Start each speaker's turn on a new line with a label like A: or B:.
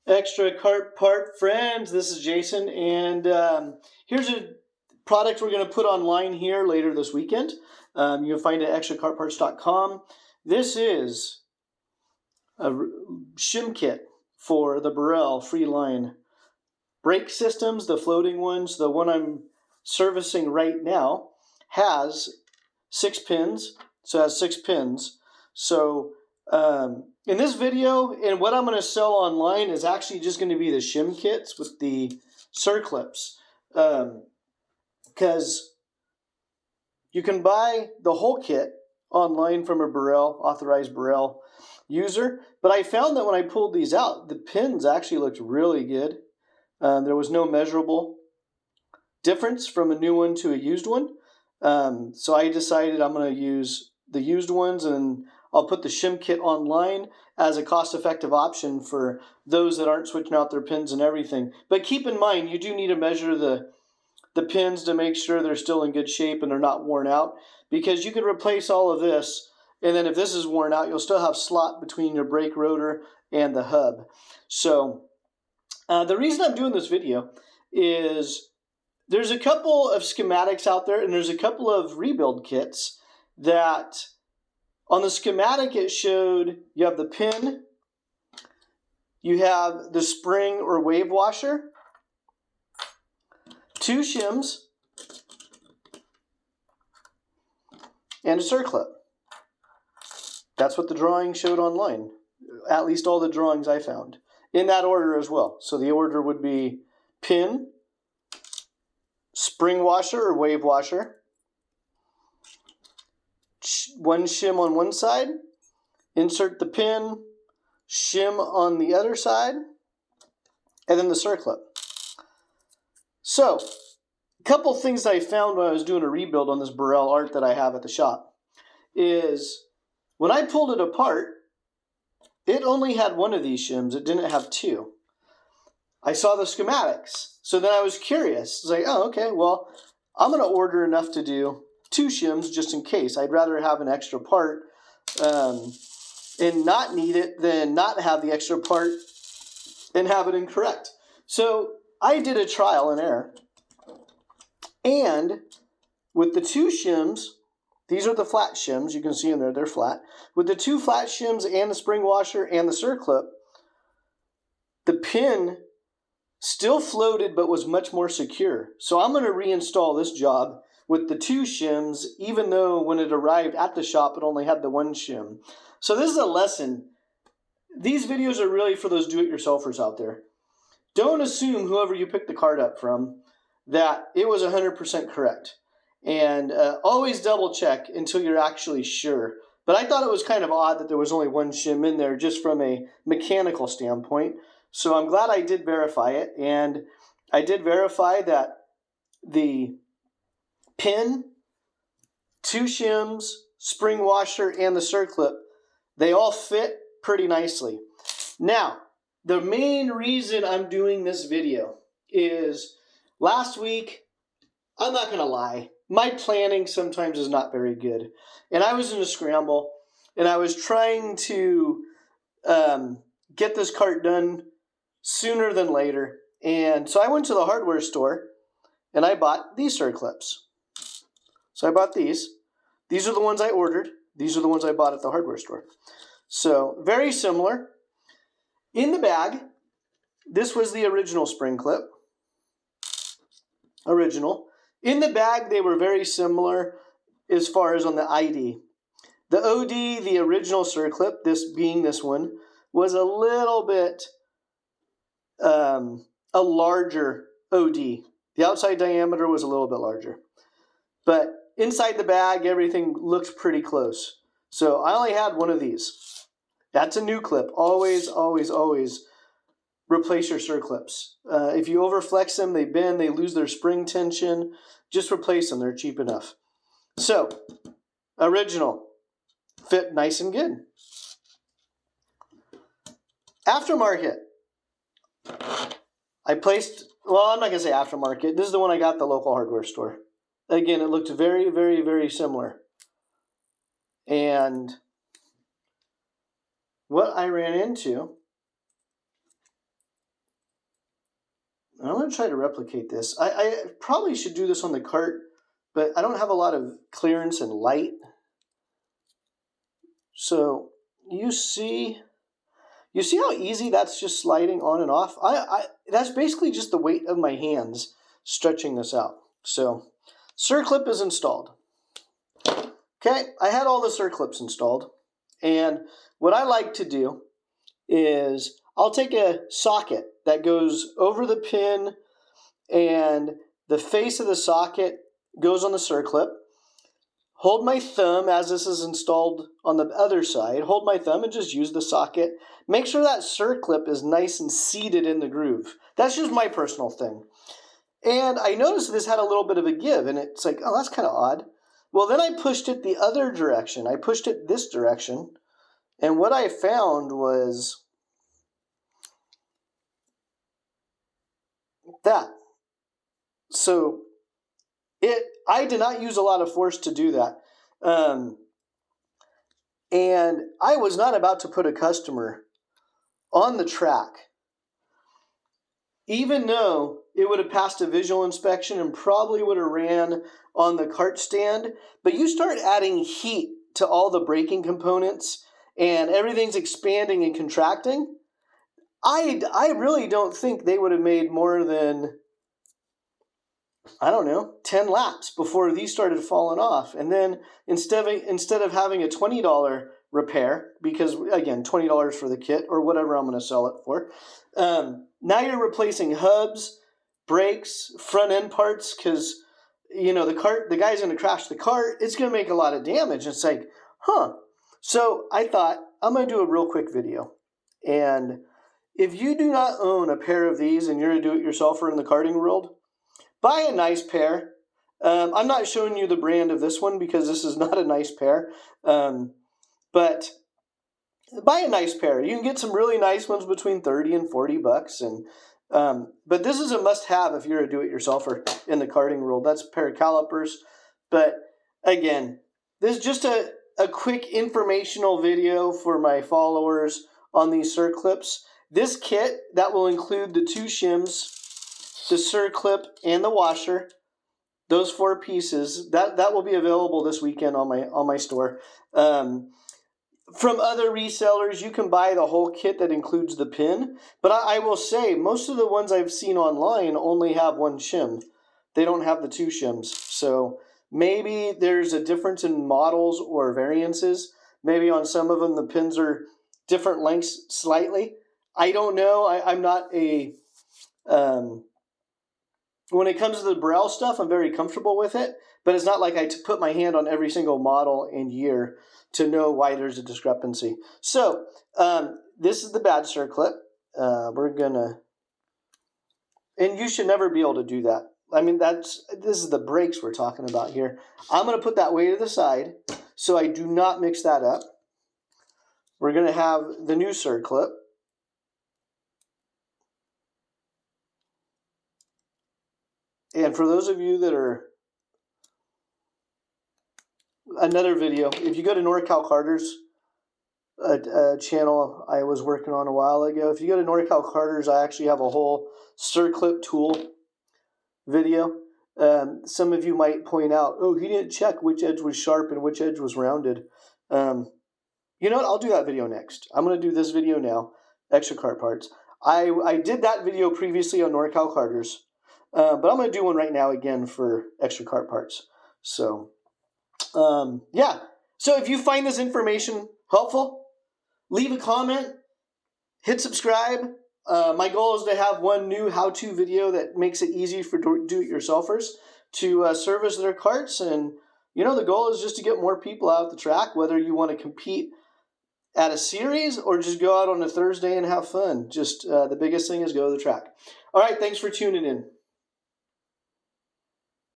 A: Extra cart part friends, this is Jason, and here's a product we're going to put online here later this weekend. You'll find it at extracartparts.com. This is a Shim kit for the Birel Freeline brake systems, the floating ones. The one I'm servicing right now has 6 pins, so it has 6 pins. So in this video, and what I'm going to sell online is actually just going to be the Shim kits with the circlips, because you can buy the whole kit online from a Birel, authorized Birel user. But I found that when I pulled these out, the pins actually looked really good. There was no measurable difference from a new one to a used one. So I decided I'm going to use the used ones, and I'll put the Shim kit online as a cost-effective option for those that aren't switching out their pins and everything. But keep in mind, you do need to measure the pins to make sure they're still in good shape and they're not worn out, because you could replace all of this, and then if this is worn out, you'll still have slot between your brake rotor and the hub. So the reason I'm doing this video is there's a couple of schematics out there, and there's a couple of rebuild kits that on the schematic it showed you have the pin, you have the spring or wave washer, 2 shims, and a circlip. That's what the drawing showed online, at least all the drawings I found, in that order as well. So the order would be pin, spring washer or wave washer, 1 shim on one side, insert the pin, shim on the other side, and then the circlip. So, a couple things I found when I was doing a rebuild on this Birel art that I have at the shop is when I pulled it apart, it only had 1 of these shims. It didn't have 2. I saw the schematics, so then I was curious. It's like, oh, okay, well, I'm going to order enough to do 2 shims just in case. I'd rather have an extra part and not need it than not have the extra part and have it incorrect. So I did a trial and error, and with the 2 shims, these are the flat shims, you can see in there, they're flat. With the 2 flat shims and the spring washer and the circlip, the pin still floated but was much more secure. So I'm going to reinstall this job with the 2 shims, even though when it arrived at the shop it only had the 1 shim. So this is a lesson. These videos are really for those do-it-yourselfers out there. Don't assume whoever you pick the card up from that it was 100% correct. And always double check until you're actually sure. But I thought it was kind of odd that there was only 1 shim in there just from a mechanical standpoint. So I'm glad I did verify it. And I did verify that the pin, 2 shims, spring washer, and the circlip, they all fit pretty nicely. Now, the main reason I'm doing this video is last week, I'm not going to lie, my planning sometimes is not very good. And I was in a scramble, and I was trying to get this cart done sooner than later. And so I went to the hardware store, and I bought these circlips. So I bought these. These are the ones I ordered. These are the ones I bought at the hardware store. So very similar. In the bag, this was the original spring clip. Original. In the bag, they were very similar as far as on the ID. The OD, the original circlip, this being this one, was a little bit a larger OD. The outside diameter was a little bit larger. But inside the bag, everything looked pretty close. So I only had 1 of these. That's a new clip. Always, always, always replace your circlips. If you overflex them, they bend, they lose their spring tension. Just replace them. They're cheap enough. So, original. Fit nice and good. Aftermarket. I placed, well, I'm not going to say aftermarket. This is the one I got at the local hardware store. Again, it looked very, very, very similar. And what I ran into I'm going to try to replicate this. I probably should do this on the cart, but I don't have a lot of clearance and light. So you see how easy that's just sliding on and off? That's basically just the weight of my hands stretching this out. So circlip is installed. Okay, I had all the circlips installed. And what I like to do is I'll take a socket that goes over the pin and the face of the socket goes on the circlip. Hold my thumb as this is installed on the other side. Hold my thumb and just use the socket. Make sure that circlip is nice and seated in the groove. That's just my personal thing. And I noticed this had a little bit of a give, and it's like, oh, that's kind of odd. Well, then I pushed it the other direction. I pushed it this direction, and what I found was that. So I did not use a lot of force to do that. And I was not about to put a customer on the track, even though it would have passed a visual inspection and probably would have ran on the cart stand. But you start adding heat to all the braking components and everything's expanding and contracting. I really don't think they would have made more than, I don't know, 10 laps before these started falling off. And then instead of having a $20 repair, because again, $20 for the kit or whatever I'm going to sell it for, now you're replacing hubs, brakes, front end parts, because the guy's going to crash the cart. It's going to make a lot of damage. It's like, huh. So I thought I'm going to do a real quick video. And if you do not own a pair of these and you're a do-it-yourselfer in the karting world, buy a nice pair. I'm not showing you the brand of this one because this is not a nice pair. But buy a nice pair. You can get some really nice ones between 30 and 40 bucks. But this is a must-have if you're a do-it-yourselfer in the karting world. That's a pair of calipers. But again, this is just a quick informational video for my followers on these circlips. This kit, that will include the 2 shims, the circlip, and the washer. Those 4 pieces, that will be available this weekend on my store. From other resellers, you can buy the whole kit that includes the pin. But I will say, most of the ones I've seen online only have 1 shim. They don't have the 2 shims. So maybe there's a difference in models or variances. Maybe on some of them the pins are different lengths slightly. I don't know. I'm not a... when it comes to the Birel stuff, I'm very comfortable with it. But it's not like I put my hand on every single model and year to know why there's a discrepancy. So this is the bad circlip. We're gonna, and you should never be able to do that. I mean, this is the brakes we're talking about here. I'm gonna put that way to the side so I do not mix that up. We're gonna have the new circlip. And for those of you that are, another video, if you go to NorCal Carter's a channel I was working on a while ago, if you go to NorCal Carter's, I actually have a whole circlip tool video. Some of you might point out, oh, he didn't check which edge was sharp and which edge was rounded. You know what? I'll do that video next. I'm going to do this video now, extra cart parts. I did that video previously on NorCal Carter's, but I'm going to do one right now again for extra cart parts. So... yeah, so if you find this information helpful, leave a comment, hit subscribe. My goal is to have one new how-to video that makes it easy for do-it-yourselfers to service their carts. And, the goal is just to get more people out the track, whether you want to compete at a series or just go out on a Thursday and have fun. Just the biggest thing is go to the track. All right, thanks for tuning in.